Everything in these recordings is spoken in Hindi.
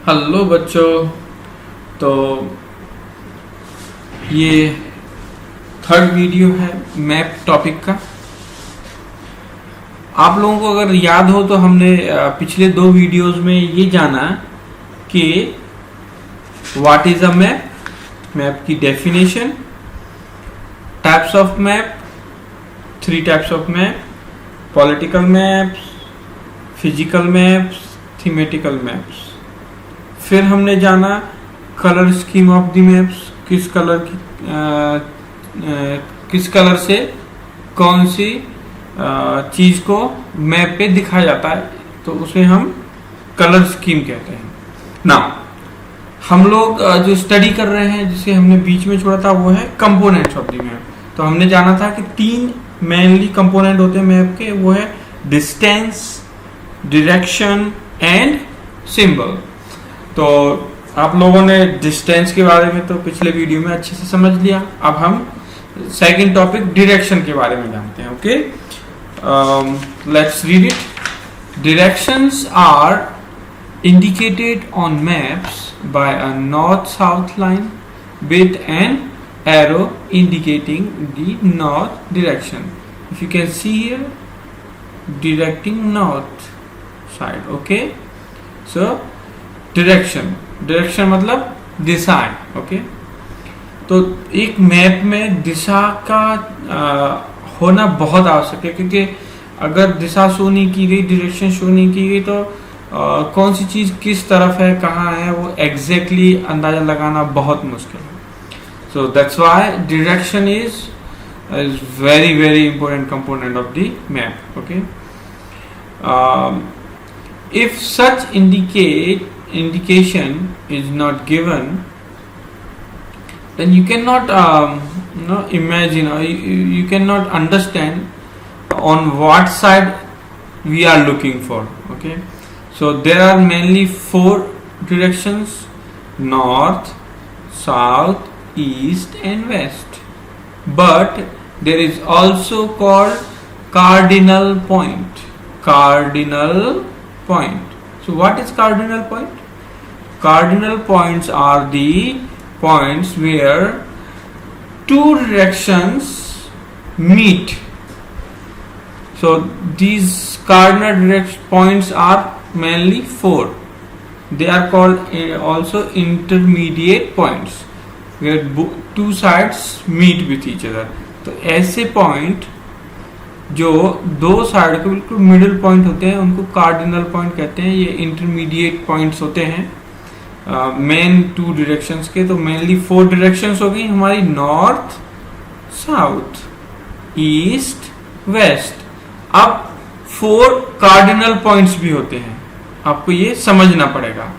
हेलो बच्चों। तो ये थर्ड वीडियो है मैप टॉपिक का। आप लोगों को अगर याद हो तो हमने पिछले दो वीडियोस में ये जाना कि what is a map, map की definition, types of map, 3 types of map, political maps, physical maps, thematic maps. फिर हमने जाना colour scheme of the maps, किस कलर से कौन सी चीज को मैप पे दिखाया जाता है, तो उसे हम कलर स्कीम कहते हैं ना। हम लोग जो स्टडी कर रहे हैं, जिसे हमने बीच में छोड़ा था, वो है कंपोनेंट्स ऑफ द मैप। तो हमने जाना था कि 3 मेनली कंपोनेंट होते हैं मैप के, वो है डिस्टेंस, डायरेक्शन एंड सिंबल। तो आप लोगों ने डिस्टेंस के बारे में तो पिछले वीडियो में अच्छे से समझ लिया। अब हम सेकंड टॉपिक डायरेक्शन के बारे में जानते हैं। Okay, let's read it. Directions are indicated on maps by a north south line with an arrow indicating the north direction. If you can see here, directing north side. Okay, so direction मतलब दिशाएं। ओके, तो एक मैप में दिशा का होना बहुत आवश्यक है, क्योंकि अगर दिशा शो नहीं की गई, डायरेक्शन शो नहीं की गई, तो कौन सी चीज किस तरफ है, कहाँ है, वो एग्जैक्टली अंदाजा लगाना बहुत मुश्किल है। So that's why direction is very important component of the map. Okay, if such indication is not given, then you cannot imagine, or you cannot understand on what side we are looking for. Okay, so there are mainly 4 directions: north, south, east and west. But there is also called cardinal point. So what is cardinal point? Cardinal points are the points where 2 directions meet. So these cardinal points are mainly 4. They are called also intermediate points, where 2 sides meet with each other. तो ऐसे पॉइंट जो 2 साइड के बिल्कुल मिडिल पॉइंट होते हैं, उनको कार्डिनल पॉइंट कहते हैं। ये इंटरमीडिएट पॉइंट्स होते हैं मेन 2 डायरेक्शंस के। तो मेनली 4 डायरेक्शंस हो गई हमारी, नॉर्थ, साउथ, ईस्ट, वेस्ट। अब 4 कार्डिनल पॉइंट्स भी होते हैं, आपको ये समझना पड़ेगा।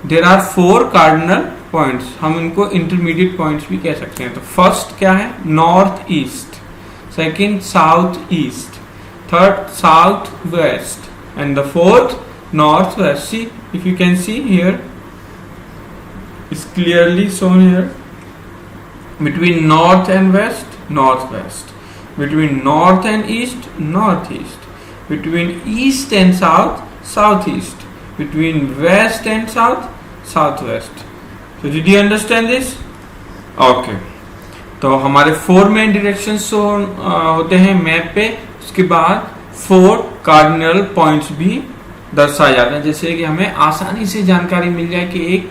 देयर आर 4 कार्डिनल पॉइंट्स, हम इनको इंटरमीडिएट पॉइंट्स भी कह सकते हैं। तो फर्स्ट क्या है? North east, second south east, third south west and the fourth north west. See, if you can see here, it's clearly shown here. Between north and west, north west. Between north and east, north east. Between east and south, south east. Between west and south, south west. So did you understand this? Okay. तो हमारे 4 मेन डायरेक्शंस होते हैं मैप पे। उसके बाद 4 कार्डिनल पॉइंट्स भी दर्शाए जाते हैं, जैसे कि हमें आसानी से जानकारी मिल जाए कि एक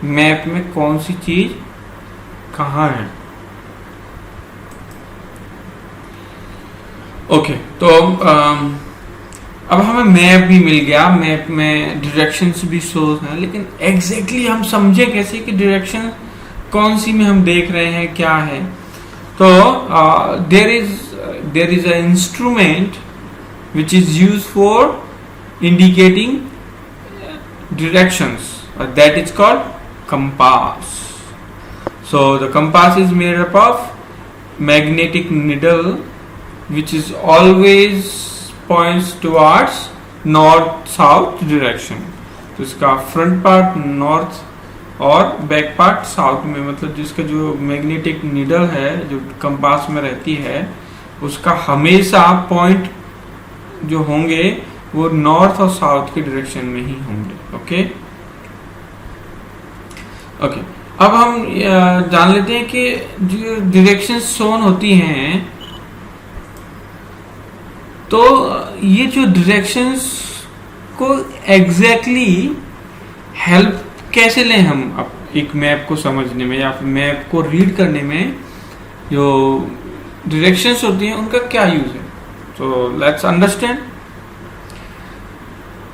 मैप में कौन सी चीज कहाँ है। ओके, तो अब हमें मैप भी मिल गया, मैप में डायरेक्शंस भी शो हैं, लेकिन एग्जैक्टली हम समझे कैसे कि डायरेक्शन कौन सी में हम देख रहे हैं, क्या है। तो there is a instrument which is used for indicating directions, that is called compass. So the compass is made up of magnetic needle which is always points towards north south direction. तो इसका फ्रंट पार्ट नॉर्थ और बैक पार्ट साउथ में, मतलब जिसका जो मैग्नेटिक निडल है जो कंपास में रहती है, उसका हमेशा पॉइंट जो होंगे वो नॉर्थ और साउथ के डायरेक्शन में ही होंगे. ओके, ओके, अब हम जान लेते हैं कि जो डायरेक्शंस शोन होती हैं, तो ये जो डायरेक्शंस को एग्जैक्टली हेल्प कैसे लें हम अब एक मैप को समझने में या फिर मैप को रीड करने में, जो डायरेक्शंस होती हैं उनका क्या यूज है। तो लेट्स अंडरस्टैंड।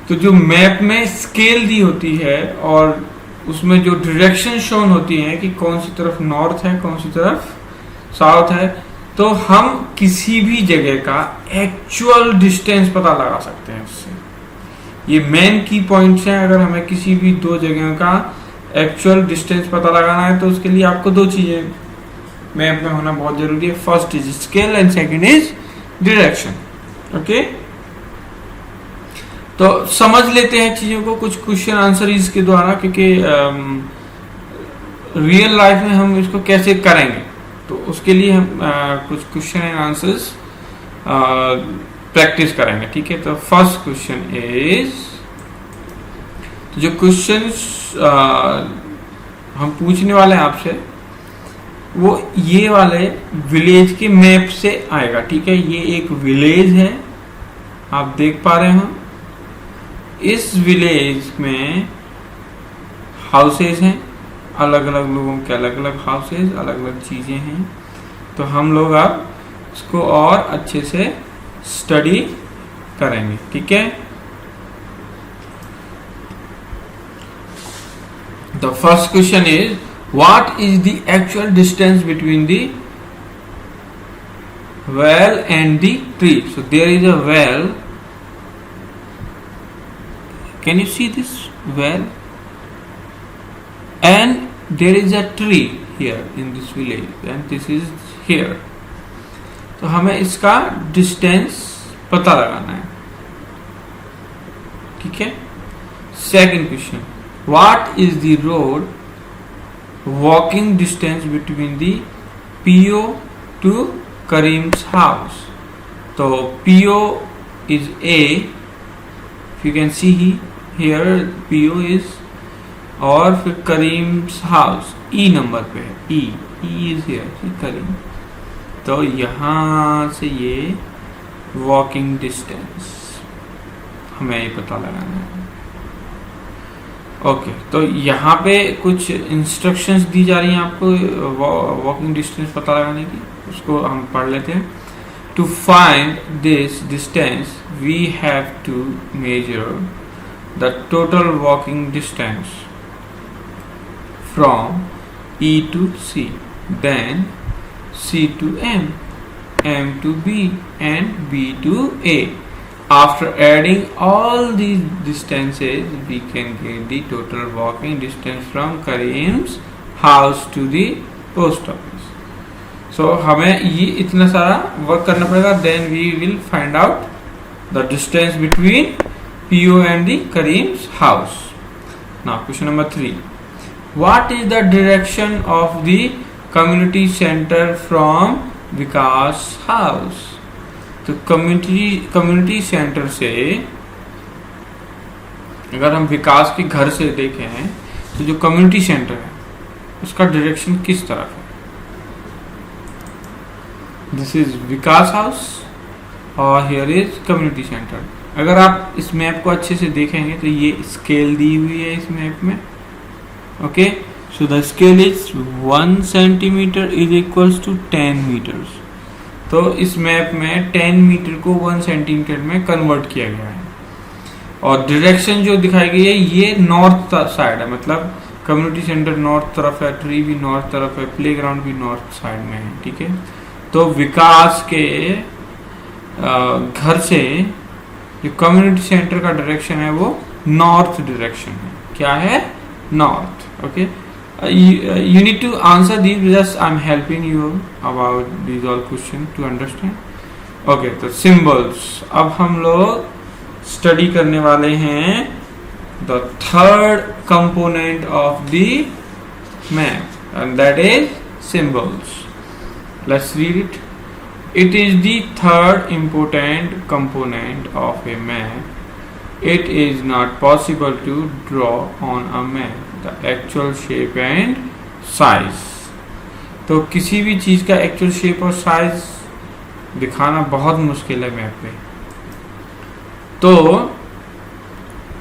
तो जो मैप में स्केल दी होती है और उसमें जो डायरेक्शन शोन होती है कि कौन सी तरफ नॉर्थ है, कौन सी तरफ साउथ है, तो हम किसी भी जगह का एक्चुअल डिस्टेंस पता लगा सकते हैं उससे। ये मेन की पॉइंट्स हैं। अगर हमें किसी भी दो जगह का एक्चुअल डिस्टेंस पता लगाना है तो उसके लिए आपको दो चीजें मैप में होना बहुत जरूरी है। First is scale and second is direction. Okay, तो समझ लेते हैं चीजों को कुछ क्वेश्चन आंसर इसके द्वारा, क्योंकि रियल लाइफ में हम इसको कैसे करेंगे तो उसके लिए हम कुछ क्वेश्चन एंड आंसर्स प्रैक्टिस करेंगे। ठीक है, तो फर्स्ट क्वेश्चन इज, तो जो क्वेश्चंस हम पूछने वाले हैं आपसे वो ये वाले विलेज के मैप से आएगा। ठीक है, ये एक विलेज है, आप देख पा रहे हो। इस विलेज में हाउसेस हैं, अलग अलग लोगों के अलग अलग हाउसेस, अलग अलग चीजें हैं। तो हम लोग अब इसको और अच्छे से स्टडी करेंगे। ठीक है, the first question is what is the actual distance between the well and the tree? So there is a well. Can you see this well? And there is a tree here in this village and this is here. तो हमें इसका डिस्टेंस पता लगाना है। ठीक है, second question, what is the road walking distance between the PO to Karim's house? So PO is A. If you can see here, PO is, और फिर Karim's house E नंबर पे है, E is here, Karim। तो यहाँ से ये वॉकिंग डिस्टेंस हमें ये पता लगाना है। ओके, तो यहाँ पे कुछ इंस्ट्रक्शंस दी जा रही हैं आपको वॉकिंग डिस्टेंस पता लगाने की, उसको हम पढ़ लेते हैं। To find this distance we have to measure the total walking distance from E to C, then C to M, M to B and B to A. After adding all these distances, we can get the total walking distance from Karim's house to the post office. So हमें ये इतना सारा वर्क करना पड़ेगा, then we will find out the distance between PO and the Karim's house. Now question number 3. What is the direction of the community center from Vikas house? तो कम्युनिटी सेंटर से अगर हम विकास के घर से देखें तो जो कम्युनिटी सेंटर है उसका डायरेक्शन किस तरफ है? दिस इज विकास हाउस और हियर इज कम्युनिटी सेंटर। अगर आप इस मैप को अच्छे से देखेंगे तो ये स्केल दी हुई है इस मैप में। Okay, so the scale is 1 centimetre is equals to 10 metres. तो इस मैप में 10 मीटर को 1 सेंटीमीटर में कन्वर्ट किया गया है और डायरेक्शन जो दिखाई गई है ये नॉर्थ साइड है, मतलब कम्युनिटी सेंटर नॉर्थ तरफ है, ट्री भी नॉर्थ तरफ है, प्लेग्राउंड भी नॉर्थ साइड में है। ठीक है, तो विकास के घर से जो कम्युनिटी सेंटर का डायरेक्शन है वो नॉर्थ डायरेक्शन है। क्या है? North. Okay, you need to answer these because I'm helping you about these all questions to understand. Okay, तो symbols अब हम लोग स्टडी करने वाले हैं the third component of the map and that is symbols. Let's read it. It is the third important component of a map it is not possible to draw on a map the actual shape and size. तो किसी भी चीज का एक्चुअल शेप और साइज दिखाना बहुत मुश्किल है मैप पे। तो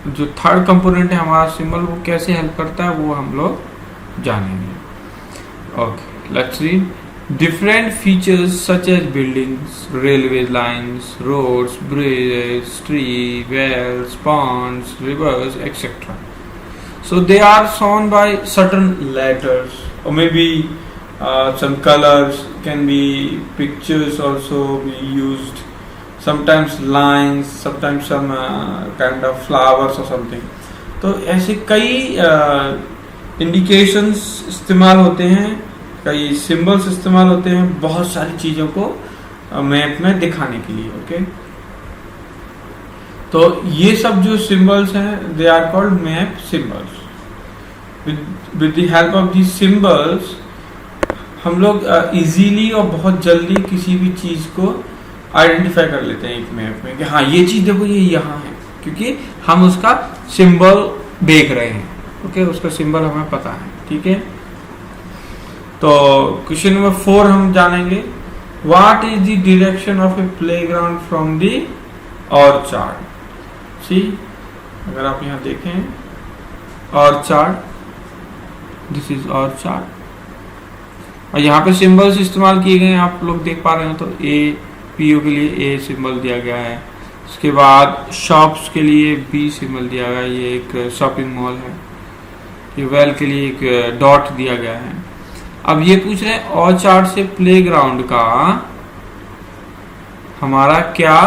जो थर्ड कंपोनेंट है हमारा सिंबल, वो कैसे हेल्प करता है वो हम लोग जानेंगे। Okay, let's read. Different features such as buildings, railway lines, roads, bridges, trees, wells, ponds, rivers, etc. So they are shown by certain letters, or maybe some colors, can be pictures also be used. Sometimes lines, sometimes some kind of flowers or something. तो ऐसे कई indications इस्तेमाल होते हैं, कई सिंबल्स इस्तेमाल होते हैं बहुत सारी चीजों को मैप में दिखाने के लिए। ओके, तो ये सब जो सिंबल्स हैं they are called map symbols. With the help of the symbols हम लोग इजीली और बहुत जल्दी किसी भी चीज को आइडेंटिफाई कर लेते हैं एक मैप में कि हाँ ये चीज देखो ये यहाँ है, क्योंकि हम उसका सिंबल देख रहे हैं। ओके, उसका सिंबल हमें पता है। ठीक है, तो क्वेश्चन नंबर 4 हम जानेंगे, what is the direction of a playground from the orchard. See, अगर आप यहाँ देखें ऑर्चार्ड, दिस इज ऑर्चार्ड, और यहाँ पे सिंबल्स इस्तेमाल किए गए हैं, आप लोग देख पा रहे हो। तो ए पीओ के लिए ए सिंबल दिया गया है, उसके बाद शॉप्स के लिए बी सिंबल दिया गया है, ये एक शॉपिंग मॉल है। ये वेल के लिए एक डॉट दिया गया है। अब ये पूछ रहे हैं ऑर्चार्ड से प्लेग्राउंड का हमारा क्या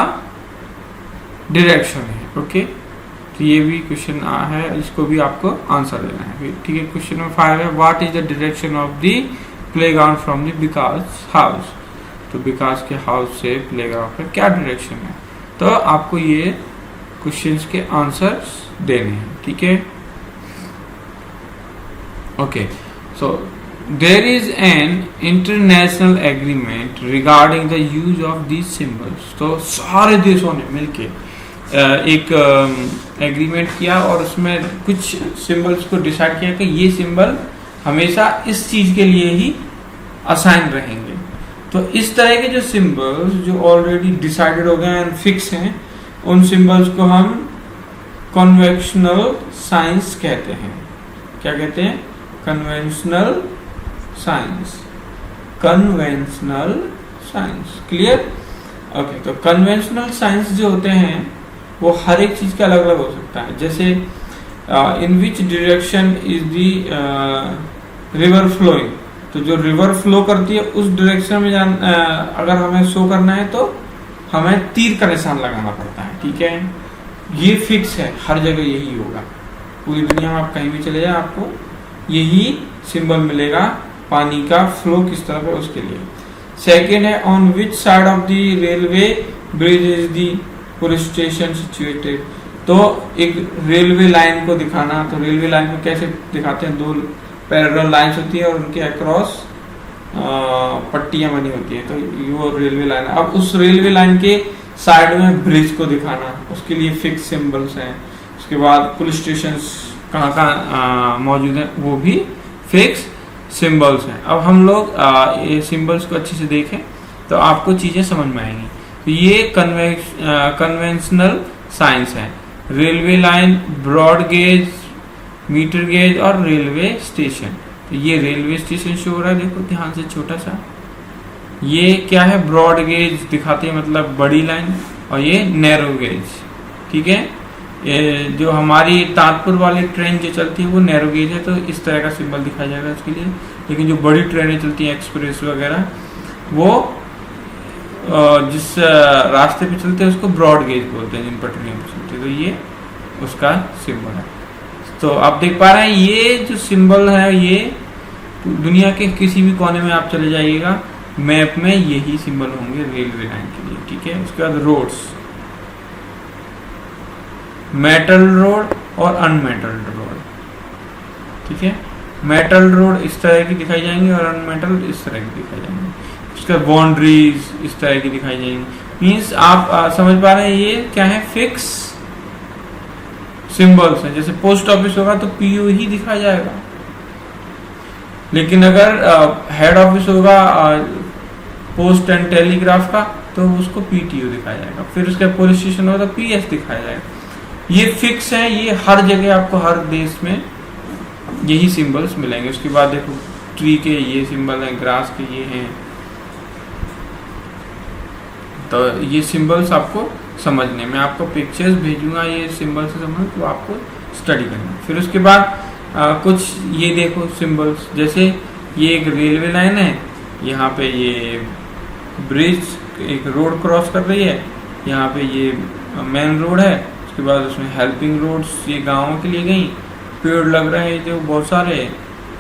डायरेक्शन है। ओके, तो ये भी क्वेश्चन है, इसको भी आपको आंसर देना है। ठीक है, क्वेश्चन नंबर 5 है, what is the direction of the playground from the Vikas house. तो विकास के हाउस से प्लेग्राउंड का क्या डायरेक्शन है, तो आपको ये क्वेश्चंस के आंसर्स देने हैं। ठीक है, okay, so there is an international agreement regarding the use of these symbols. तो सारे देशों ने मिलके एक एग्रीमेंट किया और उसमें कुछ सिंबल्स को डिसाइड किया कि ये सिंबल हमेशा इस चीज के लिए ही असाइन रहेंगे। तो इस तरह के जो सिंबल्स जो ऑलरेडी डिसाइडेड हो गए एंड फिक्स हैं, उन सिंबल्स को हम कन्वेंशनल साइंस कहते हैं। क्या कहते हैं? Conventional signs, conventional signs. Clear? Okay, तो कन्वेंशनल साइंस जो होते हैं वो हर एक चीज का अलग अलग हो सकता है। जैसे in which direction is the river flowing, तो जो रिवर फ्लो करती है उस डायरेक्शन में अगर हमें शो करना है तो हमें तीर का निशान लगाना पड़ता है। ठीक है, ये फिक्स है, हर जगह यही होगा। पूरी दुनिया में आप कहीं भी चले जाए आपको यही सिंबल मिलेगा, पानी का फ्लो किस तरफ है उसके लिए। सेकेंड है, on which side of the railway bridge is the police station situated. तो एक रेलवे लाइन को दिखाना, तो रेलवे लाइन को कैसे दिखाते हैं? 2 पैरेलल लाइंस होती है और उनके अक्रॉस पट्टियां बनी होती है, तो वो रेलवे लाइन। अब उस रेलवे लाइन के साइड में ब्रिज को दिखाना, उसके लिए फिक्स सिंबल्स हैं। उसके बाद पुलिस स्टेशन कहाँ कहाँ मौजूद है, वो भी फिक्स सिंबल्स हैं। अब हम लोग ये सिंबल्स को अच्छे से देखें तो आपको चीजें समझ में आएंगी। तो ये कन्वेंशनल साइंस है। Railway line, broad gauge, metre gauge और रेलवे स्टेशन। तो ये रेलवे स्टेशन शो हो रहा है, देखो ध्यान से, छोटा सा। ये क्या है? ब्रॉड गेज दिखाते हैं, मतलब बड़ी लाइन, और ये नैरो गेज। ठीक है, ये जो हमारी ताजपुर वाली ट्रेन जो चलती है वो नैरो गेज है, तो इस तरह का सिंबल दिखाया जाएगा उसके लिए। लेकिन जो बड़ी ट्रेनें चलती हैं, एक्सप्रेस वगैरह, वो जिस रास्ते पे चलते हैं उसको ब्रॉड गेज बोलते हैं, जिन पटरियों पे चलते हैं। तो ये उसका सिंबल है। तो आप देख पा रहे हैं ये जो सिंबल है, ये दुनिया के किसी भी कोने में आप चले जाइएगा, मैप में यही सिंबल होंगे रेलवे लाइन के लिए। ठीक है, उसके बाद रोड्स, मेटल रोड और अनमेटल्ड रोड। ठीक है, मेटल रोड इस तरह की दिखाई जाएंगी और अनमेटल इस तरह की दिखाई जाएंगी। उसका बाउंड्रीज इस तरह की दिखाई जाएंगी। मीन्स आप समझ पा रहे हैं ये क्या है? फिक्स सिंबल्स हैं। जैसे पोस्ट ऑफिस होगा तो पीओ ही दिखाया जाएगा, लेकिन अगर हेड ऑफिस होगा पोस्ट एंड टेलीग्राफ का तो उसको पीटीओ दिखाया जाएगा। फिर उसका पुलिस स्टेशन होगा तो पीएस दिखाया जाएगा। ये फिक्स है, ये हर जगह आपको हर देश में यही सिंबल्स मिलेंगे। उसके बाद देखो ट्री के ये सिंबल हैं, ग्रास के ये हैं, तो ये सिंबल्स आपको समझने में, आपको पिक्चर्स भेजूंगा ये सिंबल से समझ, तो आपको स्टडी करना। फिर उसके बाद कुछ ये देखो सिंबल्स, जैसे ये एक रेलवे लाइन है, यहाँ पे ये ब्रिज एक रोड क्रॉस कर रही है, यहाँ पे ये मेन रोड है, उसके बाद उसमें हेल्पिंग रोड्स ये गाँव के लिए गई, पेड़ लग रहे हैं जो बहुत सारे,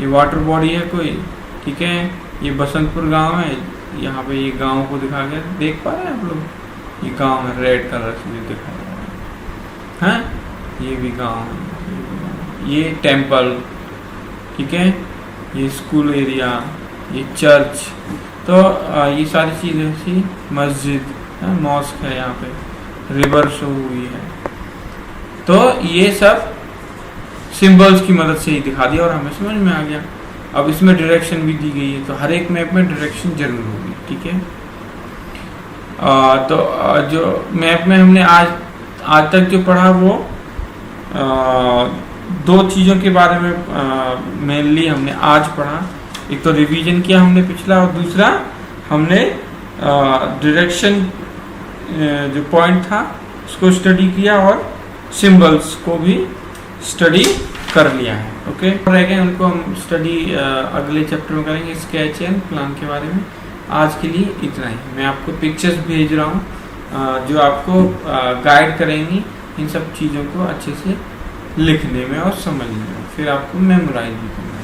ये वाटर बॉडी है कोई, ठीक है, ये बसंतपुर गांव है, यहाँ पे ये गांव को दिखा गया, देख पा रहे हैं आप लोग, ये गांव है रेड कलर से जो दिखा रहा है, ये भी गांव है, ये टेम्पल, ठीक है, ये स्कूल एरिया, ये चर्च, तो ये सारी चीज़ें थी, मस्जिद, मॉस्क है, यहाँ पे रिवर शो हुई है, तो ये सब सिंबल्स की मदद से ही दिखा दिया और हमें समझ में आ गया। अब इसमें डायरेक्शन भी दी गई है, तो हर एक मैप में डायरेक्शन जरूर होगी, ठीक है। तो जो मैप में हमने आज तक जो पढ़ा वो दो चीज़ों के बारे में मेनली हमने आज पढ़ा। एक तो रिवीजन किया हमने पिछला, और दूसरा हमने डायरेक्शन जो पॉइंट था उसको स्टडी किया और सिंबल्स को भी स्टडी कर लिया है। ओके, रह गए उनको हम स्टडी अगले चैप्टर में करेंगे, स्केच एंड प्लान के बारे में। आज के लिए इतना ही। मैं आपको पिक्चर्स भेज रहा हूँ जो आपको गाइड करेंगी इन सब चीज़ों को अच्छे से लिखने में और समझने में, फिर आपको मेमोराइज भी करना है।